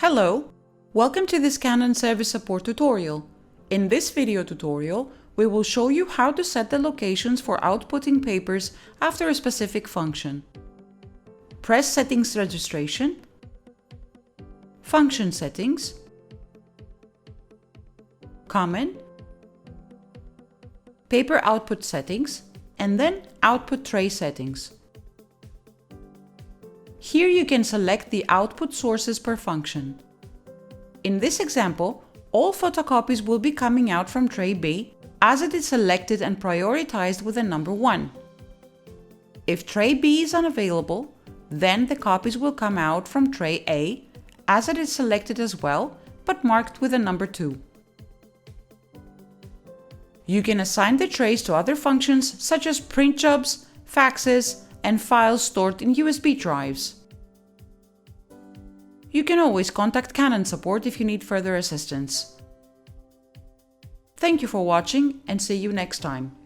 Hello! Welcome to this Canon Service Support tutorial. In this video tutorial, we will show you how to set the locations for outputting papers after a specific function. Press Settings Registration, Function Settings, Common, Paper Output Settings, and then Output Tray Settings. Here you can select the output sources per function. In this example, all photocopies will be coming out from tray B as it is selected and prioritized with a number 1. If tray B is unavailable, then the copies will come out from tray A as it is selected as well, but marked with a number 2. You can assign the trays to other functions such as print jobs, faxes, and files stored in USB drives. You can always contact Canon Support if you need further assistance. Thank you for watching and see you next time.